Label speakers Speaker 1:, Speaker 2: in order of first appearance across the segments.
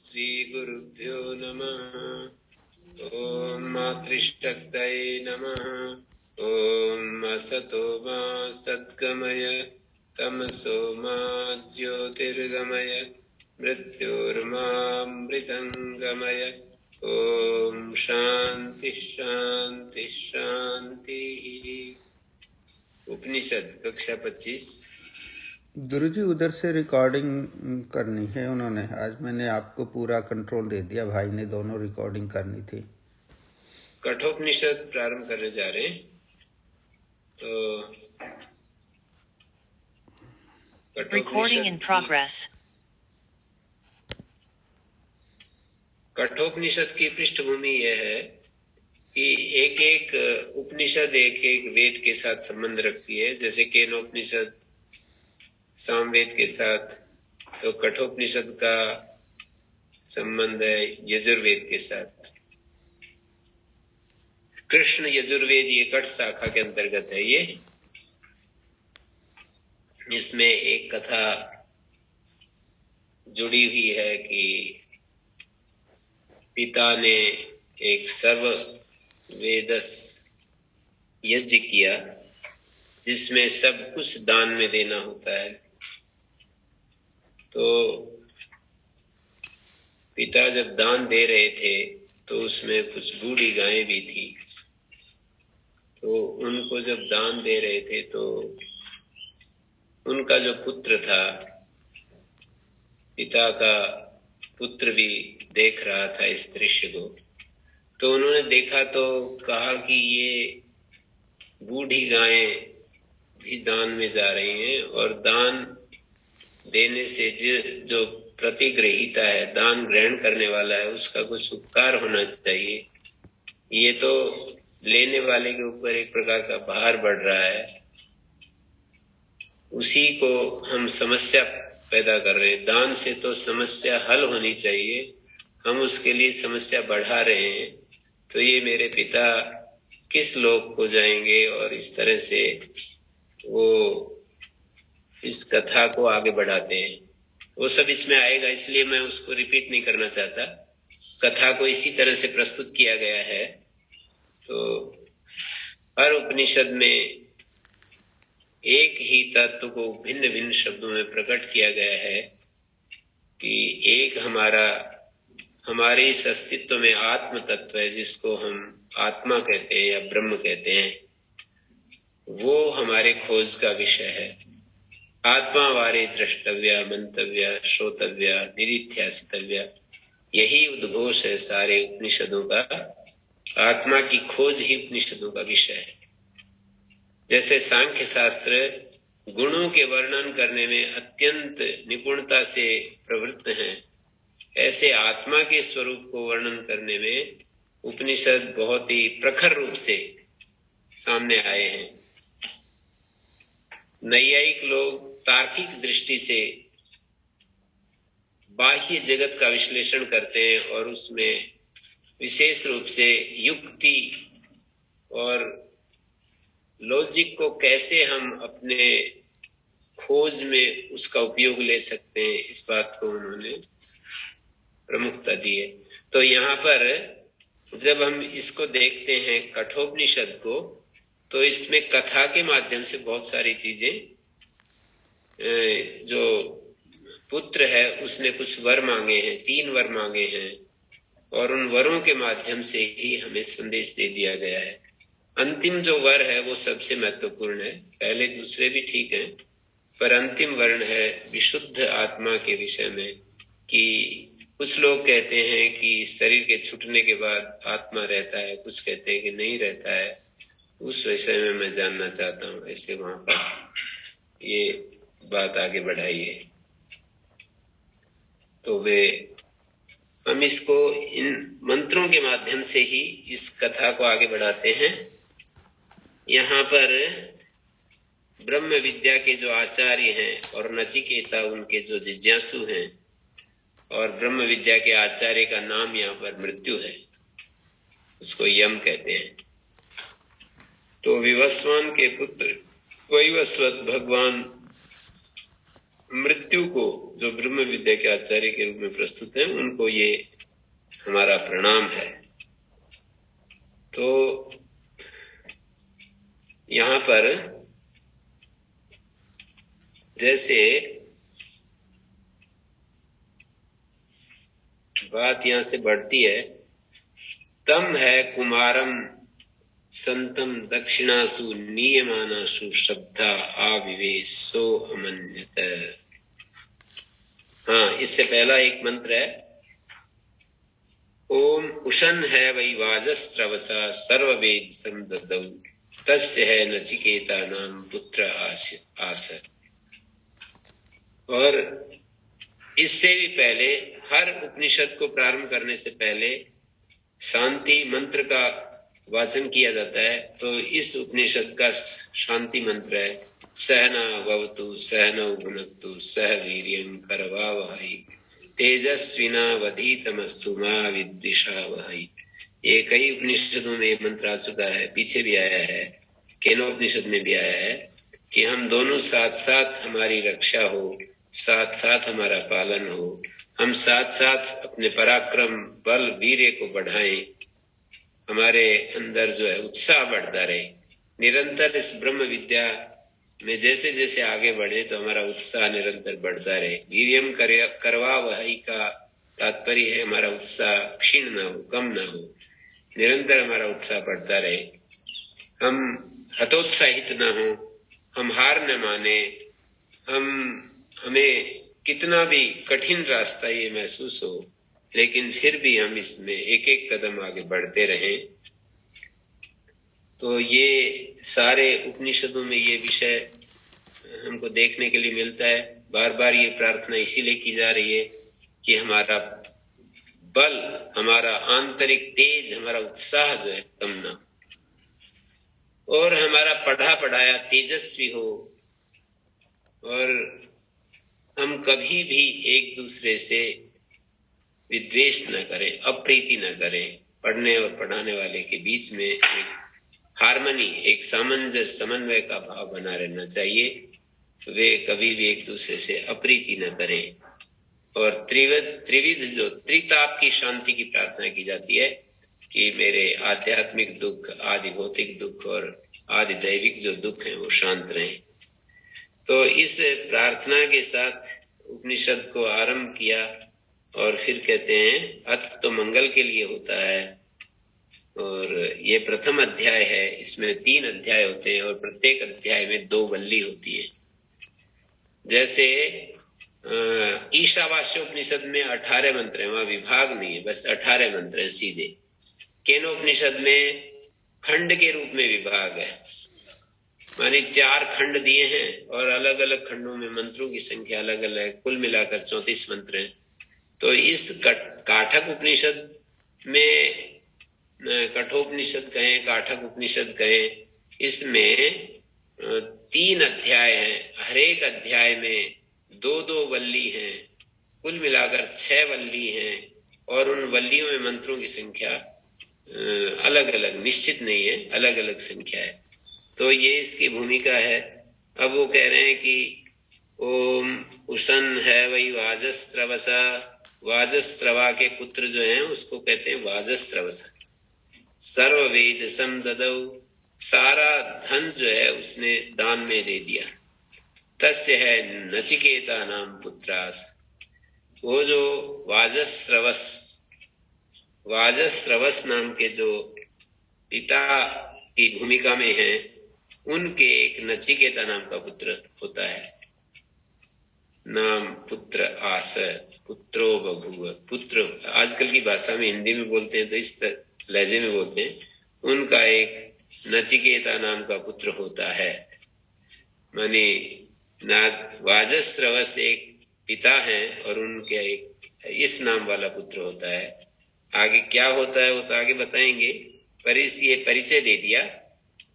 Speaker 1: श्रीगुरुभ्यो नमः। ॐ मातृशक्तये नमः। ॐ असतो मा सद्गमय तमसो मा ज्योतिर्गमय मृत्योर्मामृतङ्गमय। ॐ शान्ति शान्ति शान्तिः। उपनिषद कक्षा 25।
Speaker 2: गुरुजी उधर से रिकॉर्डिंग करनी है उन्होंने। आज मैंने आपको पूरा कंट्रोल दे दिया, भाई ने दोनों रिकॉर्डिंग करनी थी।
Speaker 1: कठोपनिषद प्रारंभ करने जा रहे हैं। तो
Speaker 3: Recording in progress.
Speaker 1: कठोपनिषद की पृष्ठभूमि यह है कि एक एक उपनिषद एक एक वेद के साथ संबंध रखती है। जैसे केनोपनिषद सामवेद के साथ, तो कठोपनिषद का संबंध है यजुर्वेद के साथ। कृष्ण यजुर्वेद ये कठ शाखा के अंतर्गत है। ये इसमें एक कथा जुड़ी हुई है कि पिता ने एक सर्व वेदस यज्ञ किया जिसमें सब कुछ दान में देना होता है। तो पिता जब दान दे रहे थे तो उसमें कुछ बूढ़ी गायें भी थी। तो उनको जब दान दे रहे थे तो उनका जो पुत्र था, पिता का पुत्र भी देख रहा था इस दृश्य को। तो उन्होंने देखा तो कहा कि ये बूढ़ी गायें भी दान में जा रही हैं और दान देने से जो प्रतिग्रहीता है, दान ग्रहण करने वाला है, उसका कुछ उपकार होना चाहिए। ये तो लेने वाले के ऊपर एक प्रकार का भार बढ़ रहा है, उसी को हम समस्या पैदा कर रहे हैं। दान से तो समस्या हल होनी चाहिए, हम उसके लिए समस्या बढ़ा रहे हैं। तो ये मेरे पिता किस लोक को जाएंगे, और इस तरह से वो इस कथा को आगे बढ़ाते हैं। वो सब इसमें आएगा, इसलिए मैं उसको रिपीट नहीं करना चाहता। कथा को इसी तरह से प्रस्तुत किया गया है। तो हर उपनिषद में एक ही तत्व को भिन्न भिन्न शब्दों में प्रकट किया गया है कि एक हमारे इस अस्तित्व में आत्म तत्व है, जिसको हम आत्मा कहते हैं या ब्रह्म कहते हैं। वो हमारे खोज का विषय है। आत्मा वारे द्रष्टव्या, मंतव्या, श्रोतव्या, निरीध्यासितव्या, यही उद्घोष है सारे उपनिषदों का। आत्मा की खोज ही उपनिषदों का विषय है। जैसे सांख्य शास्त्र गुणों के वर्णन करने में अत्यंत निपुणता से प्रवृत्त हैं, ऐसे आत्मा के स्वरूप को वर्णन करने में उपनिषद बहुत ही प्रखर रूप से सामने आए हैं। नैयायिक लोग तार्किक दृष्टि से बाह्य जगत का विश्लेषण करते हैं और उसमें विशेष रूप से युक्ति और लॉजिक को कैसे हम अपने खोज में उसका उपयोग ले सकते हैं, इस बात को उन्होंने प्रमुखता दी है। तो यहाँ पर जब हम इसको देखते हैं कठोपनिषद को, तो इसमें कथा के माध्यम से बहुत सारी चीजें, जो पुत्र है उसने कुछ वर मांगे हैं, 3 वर मांगे हैं, और उन वरों के माध्यम से ही हमें संदेश दे दिया गया है। अंतिम जो वर है वो सबसे महत्वपूर्ण है। पहले दूसरे भी ठीक है, पर अंतिम वर्ण है विशुद्ध आत्मा के विषय में। कि कुछ लोग कहते हैं कि शरीर के छूटने के बाद आत्मा रहता है, कुछ कहते हैं कि नहीं रहता है। उस विषय में मैं जानना चाहता हूँ। ऐसे वहां पर ये बात आगे बढ़ाइए। तो हम इसको इन मंत्रों के माध्यम से ही इस कथा को आगे बढ़ाते हैं। यहाँ पर ब्रह्म विद्या के जो आचार्य हैं और नचिकेता उनके जो जिज्ञासु हैं, और ब्रह्म विद्या के आचार्य का नाम यहाँ पर मृत्यु है, उसको यम कहते हैं। तो विवस्वान के पुत्र वैवस्वत भगवान मृत्यु को जो ब्रह्म विद्या के आचार्य के रूप में प्रस्तुत हैं, उनको ये हमारा प्रणाम है। तो यहाँ पर जैसे बात यहां से बढ़ती है, तम है कुमारम संतम दक्षिणासु नियमानासु श्रद्धा आविवेशो अमन्यत। हाँ, इससे पहला एक मंत्र है, ओम उशन है वै वाजस्त्रवसा सर्ववेद संददौ तस्य है नचिकेता नाम पुत्र आस। और इससे भी पहले हर उपनिषद को प्रारंभ करने से पहले शांति मंत्र का वाचन किया जाता है। तो इस उपनिषद का शांति मंत्र है, सहना भवतु सहनौ भुनक्तु सह वीर्यं करवावहै तेजस्विनावधीतमस्तु मा विद्विषावहै। ये कई उपनिषदों में मंत्र आ चुका है, पीछे भी आया है, केनोपनिषद में भी आया है कि हम दोनों साथ साथ हमारी रक्षा हो, साथ साथ हमारा पालन हो, हम साथ साथ अपने पराक्रम बल वीर्य को बढ़ाएं, हमारे अंदर जो है उत्साह बढ़ता रहे। निरंतर इस ब्रह्म विद्या में जैसे जैसे आगे बढ़े तो हमारा उत्साह निरंतर बढ़ता रहे। वीर्यम करवा वही का तात्पर्य है हमारा उत्साह क्षीण ना हो, कम ना हो, निरंतर हमारा उत्साह बढ़ता रहे, हम हतोत्साहित ना हो, हम हार न माने, हमें कितना भी कठिन रास्ता ये महसूस हो, लेकिन फिर भी हम इसमें एक एक कदम आगे बढ़ते रहें। तो ये सारे उपनिषदों में ये विषय हमको देखने के लिए मिलता है। बार बार ये प्रार्थना इसीलिए की जा रही है कि हमारा बल, हमारा आंतरिक तेज, हमारा उत्साह जो है कम ना, और हमारा पढ़ा पढ़ाया तेजस्वी हो, और हम कभी भी एक दूसरे से विद्वेष न करें, अप्रीति न करें। पढ़ने और पढ़ाने वाले के बीच में एक हार्मनी, एक सामंजस्य, समन्वय का भाव बना रहना चाहिए। वे कभी भी एक दूसरे से अप्रीति न करें। और त्रिविध जो त्रिताप की शांति की प्रार्थना की जाती है कि मेरे आध्यात्मिक दुख, आदि भौतिक दुख और आदि दैविक जो दुख है वो शांत रहें। तो इस प्रार्थना के साथ उपनिषद को आरंभ किया और फिर कहते हैं अथ तो मंगल के लिए होता है। और ये प्रथम अध्याय है, इसमें 3 अध्याय होते हैं और प्रत्येक अध्याय में 2 वल्ली होती है। जैसे ईशावास्योपनिषद में 18 मंत्र है, वहां विभाग नहीं है, बस 18 मंत्र है सीधे। केनोपनिषद में खंड के रूप में विभाग है, माने 4 खंड दिए हैं और अलग अलग खंडों में मंत्रों की संख्या अलग अलग, कुल मिलाकर 34 मंत्र हैं। तो इस काठक उपनिषद में, कठोपनिषद कहें, काठक उपनिषद कहें, इसमें 3 अध्याय हैं। हर एक अध्याय में 2-2 वल्ली हैं, कुल मिलाकर 6 वल्ली हैं। और उन वल्लियों में मंत्रों की संख्या अलग अलग, निश्चित नहीं है, अलग अलग संख्या है। तो ये इसकी भूमिका है। अब वो कह रहे हैं कि ओम उशन है वही वाजस्त्रवसा, वाजस्त्रवा के पुत्र जो हैं उसको कहते हैं वाजस्त्रवसा। सर्ववेद समददौ, सारा धन जो है उसने दान में दे दिया। तस्य है नचिकेता नाम पुत्रास, वो जो वाजस्त्रवस नाम के जो पिता की भूमिका में है, उनके एक नचिकेता नाम का पुत्र होता है। नाम पुत्र आस, पुत्रो बभूव, पुत्र आजकल की भाषा में हिंदी में बोलते हैं तो इस लहजे में बोलते हैं, उनका एक नचिकेता नाम का पुत्र होता है। माने वाजस्त्रवस एक पिता है और उनके एक इस नाम वाला पुत्र होता है। आगे क्या होता है वो तो आगे बताएंगे, पर इस ये परिचय दे दिया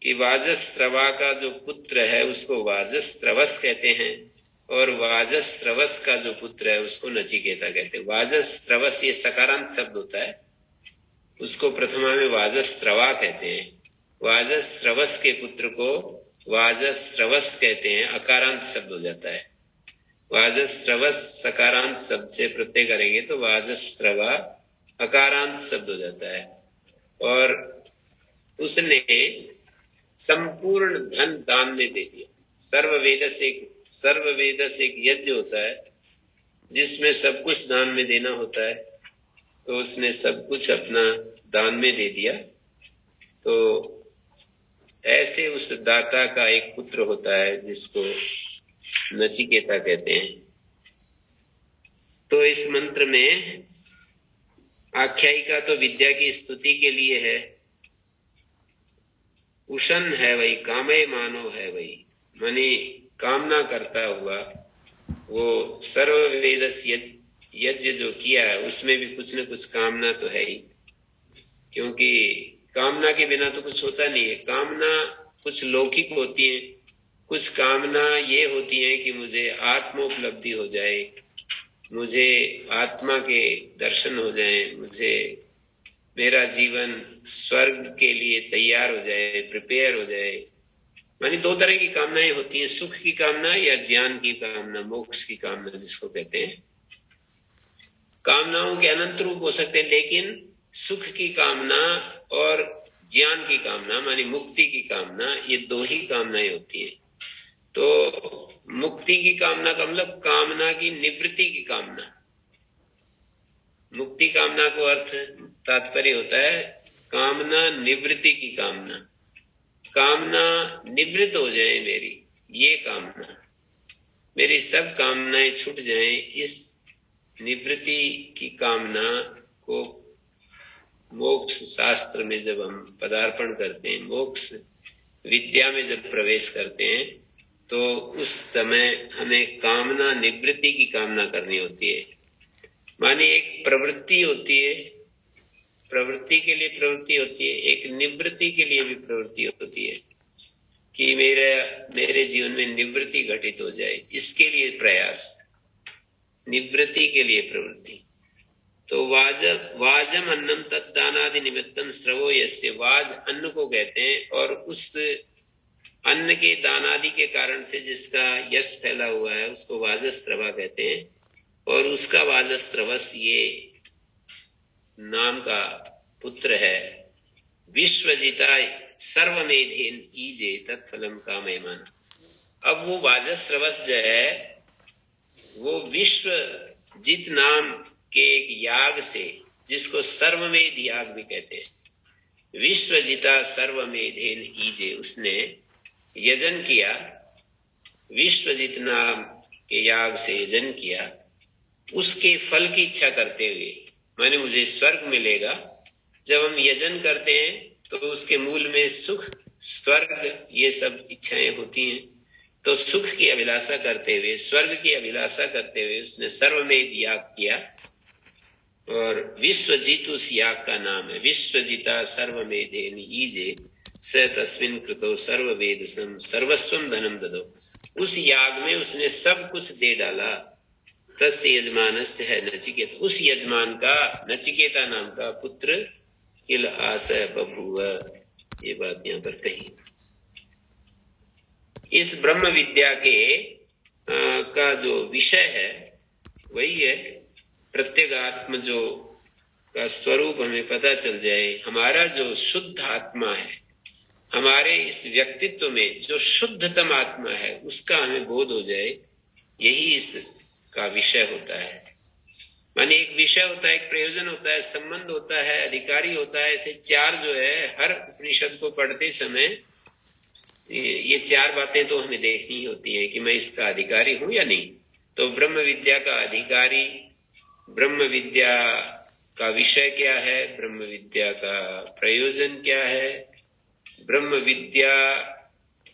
Speaker 1: कि वाजस्त्रवा का जो पुत्र है उसको वाजस्त्रवस कहते हैं, और वाजस्त्रवस का जो पुत्र है उसको नचिकेता कहते हैं। वाजस्त्रवस ये सकारांत शब्द होता है, उसको प्रथमा में वाजस्त्रवा कहते हैं। वाजस्त्रवस के पुत्र को वाजस्त्रवस कहते हैं, अकारांत शब्द हो जाता है। वाजस्रवस सकारांत शब्द से प्रत्यय करेंगे तो वाजस्रवा अकारांत शब्द हो जाता है। और उसने संपूर्ण धन दान में दे दिया। सर्ववेद से एक यज्ञ होता है जिसमें सब कुछ दान में देना होता है, तो उसने सब कुछ अपना दान में दे दिया। तो ऐसे उस दाता का एक पुत्र होता है जिसको नचिकेता कहते हैं। तो इस मंत्र में आख्यायिका तो विद्या की स्तुति के लिए है। उषन है वही, कामय मानो है वही, माने कामना करता हुआ वो सर्ववेद यज्ञ जो किया है उसमें भी कुछ न कुछ कामना तो है ही, क्योंकि कामना के बिना तो कुछ होता नहीं है। कामना कुछ लौकिक होती है, कुछ कामना ये होती है कि मुझे आत्मोपलब्धि हो जाए, मुझे आत्मा के दर्शन हो जाए, मुझे मेरा जीवन स्वर्ग के लिए तैयार हो जाए, प्रिपेयर हो जाए। मानी दो तरह की कामनाएं होती हैं, सुख की कामना या ज्ञान की कामना, मोक्ष की कामना जिसको कहते हैं। कामनाओं के अनंत रूप हो सकते हैं, लेकिन सुख की कामना और ज्ञान की कामना मानी मुक्ति की कामना, ये दो ही कामनाएं होती हैं। तो मुक्ति की कामना का मतलब कामना की निवृत्ति की कामना। मुक्ति कामना को अर्थ तात्पर्य होता है कामना निवृत्ति की कामना। कामना निवृत्त हो जाए मेरी, ये कामना, मेरी सब कामनाएं छूट जाएं, इस निवृत्ति की कामना को मोक्ष शास्त्र में जब हम पदार्पण करते हैं, मोक्ष विद्या में जब प्रवेश करते हैं, तो उस समय हमें कामना निवृत्ति की कामना करनी होती है। माने एक प्रवृत्ति होती है, प्रवृत्ति के लिए प्रवृत्ति होती है, एक निवृत्ति के लिए भी प्रवृत्ति होती है कि मेरे जीवन में निवृत्ति घटित हो जाए, इसके लिए प्रयास, निवृत्ति के लिए प्रवृत्ति। तो वाजम अन्नम तद्दानादि निमित्तम स्रवो यस्य, वाज अन्न को कहते हैं, और उस अन्न के दानादि के कारण से जिसका यश फैला हुआ है उसको वाजस्रवा कहते हैं। और उसका वाजस्रवस ये नाम का पुत्र है। विश्वजिता सर्वमेधेन ईजे तत्फलम कामयमान। अब वो वाजस्रवस जो है वो विश्वजित नाम के एक याग से, जिसको सर्वमेध याग भी कहते हैं, विश्वजिता सर्वमेधेन ईजे, उसने यजन किया, विश्वजित नाम के याग से यजन किया, उसके फल की इच्छा करते हुए, माने मुझे स्वर्ग मिलेगा। जब हम यजन करते हैं तो उसके मूल में सुख, स्वर्ग, ये सब इच्छाएं होती हैं। तो सुख की अभिलाषा करते हुए, स्वर्ग की अभिलाषा करते हुए उसने सर्वमेध याग किया, और विश्वजित उस याग का नाम है। विश्वजिता सर्वमेधेन ईजे स तस्मिन् कृतो सर्ववेदसम सर्वस्वम धनम ददो। उस याग में उसने सब कुछ दे डाला। तस्य यजमानस्य है नचिकेता, उस यजमान का, नचिकेता नाम का पुत्र किल आशय बभूव, ये बात यहाँ पर कही। इस ब्रह्म विद्या के का जो विषय है वही है प्रत्यगात्म, जो का स्वरूप हमें पता चल जाए। हमारा जो शुद्ध आत्मा है, हमारे इस व्यक्तित्व में जो शुद्धतम आत्मा है, उसका हमें बोध हो जाए, यही इसका विषय होता है। माने एक विषय होता है, एक प्रयोजन होता है, संबंध होता है, अधिकारी होता है। ऐसे चार जो है, हर उपनिषद को पढ़ते समय ये चार बातें तो हमें देखनी होती है कि मैं इसका अधिकारी हूं या नहीं। तो ब्रह्म विद्या का अधिकारी, ब्रह्म विद्या का विषय क्या है, ब्रह्म विद्या का प्रयोजन क्या है, ब्रह्म विद्या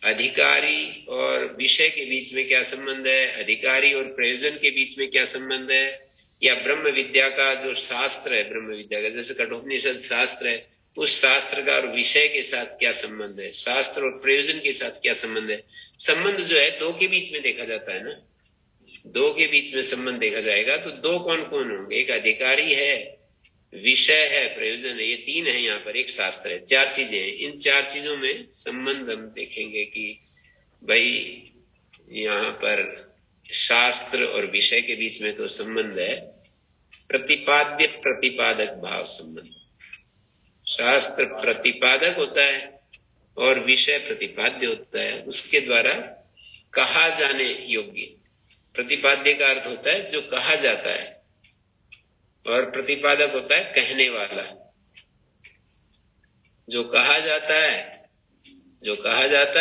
Speaker 1: अधिकारी और विषय के बीच में क्या संबंध है, अधिकारी और प्रयोजन के बीच में क्या संबंध है, या ब्रह्म विद्या का जो शास्त्र है, ब्रह्म विद्या का जैसे कठोपनिषद शास्त्र है, उस शास्त्र का और विषय के साथ क्या संबंध है, शास्त्र और प्रयोजन के साथ क्या संबंध है। संबंध जो है दो के बीच में देखा जाता है ना, दो के बीच में संबंध देखा जाएगा। तो दो कौन कौन होंगे, एक अधिकारी है, विषय है, प्रयोजन है, ये तीन है यहाँ पर, एक शास्त्र है, चार चीजें हैं। इन चार चीजों में संबंध हम देखेंगे कि भाई यहाँ पर शास्त्र और विषय के बीच में तो संबंध है प्रतिपाद्य प्रतिपादक भाव संबंध। शास्त्र प्रतिपादक होता है और विषय प्रतिपाद्य होता है, उसके द्वारा कहा जाने योग्य। प्रतिपाद्य का अर्थ होता है जो कहा जाता है, और प्रतिपादक होता है कहने वाला। जो कहा जाता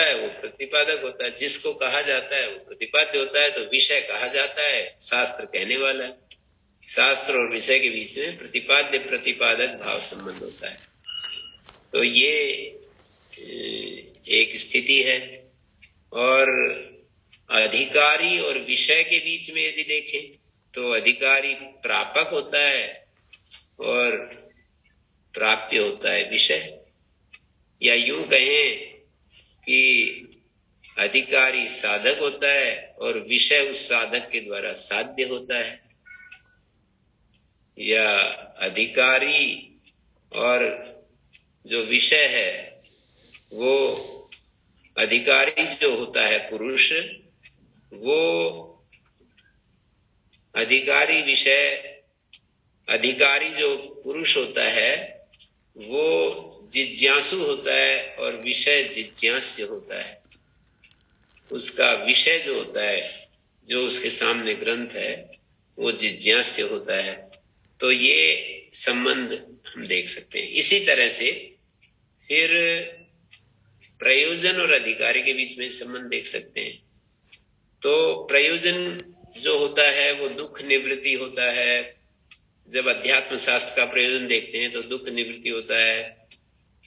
Speaker 1: है वो प्रतिपादक होता है, जिसको कहा जाता है वो प्रतिपाद्य होता है। तो विषय कहा जाता है, शास्त्र कहने वाला है। शास्त्र और विषय के बीच में प्रतिपाद्य प्रतिपादक भाव संबंध होता है। तो ये एक स्थिति है। और अधिकारी और विषय के बीच में यदि देखें तो अधिकारी प्रापक होता है और प्राप्य होता है विषय। या यूं कहें कि अधिकारी साधक होता है और विषय उस साधक के द्वारा साध्य होता है। या अधिकारी और जो विषय है वो अधिकारी जो होता है पुरुष, वो अधिकारी विषय, अधिकारी जो पुरुष होता है वो जिज्ञासु होता है और विषय जिज्ञास्य होता है। उसका विषय जो होता है, जो उसके सामने ग्रंथ है, वो जिज्ञास्य होता है। तो ये संबंध हम देख सकते हैं। इसी तरह से फिर प्रयोजन और अधिकारी के बीच में संबंध देख सकते हैं। तो प्रयोजन जो होता है वो दुख निवृत्ति होता है। जब अध्यात्म शास्त्र का प्रयोजन देखते हैं तो दुख निवृत्ति होता है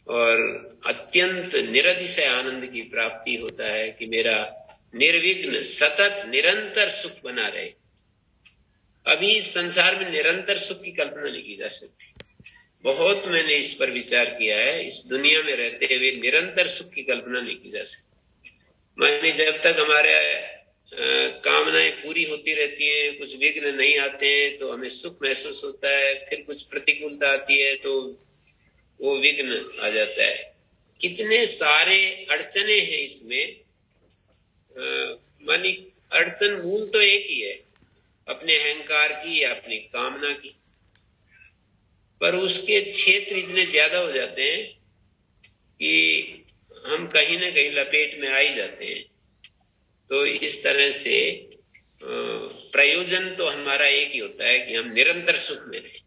Speaker 1: और अत्यंत निरतिशय आनंद की प्राप्ति होता है कि मेरा निर्विघ्न सतत निरंतर सुख बना रहे। अभी इस संसार में निरंतर सुख की कल्पना नहीं की जा सकती। बहुत मैंने इस पर विचार किया है। इस दुनिया में रहते हुए निरंतर सुख की कल्पना नहीं की जा सकती। माने जब तक हमारे कामनाएं पूरी होती रहती हैं, कुछ विघ्न नहीं आते हैं तो हमें सुख महसूस होता है। फिर कुछ प्रतिकूलता आती है तो वो विघ्न आ जाता है। कितने सारे अड़चने हैं इसमें। मानी अड़चन मूल तो एक ही है, अपने अहंकार की या अपनी कामना की, पर उसके क्षेत्र इतने ज्यादा हो जाते हैं कि हम कहीं ना कहीं लपेट में आ ही जाते हैं। तो इस तरह से प्रयोजन तो हमारा एक ही होता है कि हम निरंतर सुख में रहें।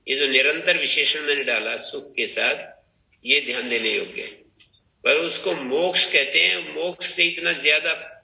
Speaker 1: ये जो निरंतर विशेषण मैंने डाला सुख के साथ, ये ध्यान देने योग्य है। पर उसको मोक्ष कहते हैं। मोक्ष से इतना ज्यादा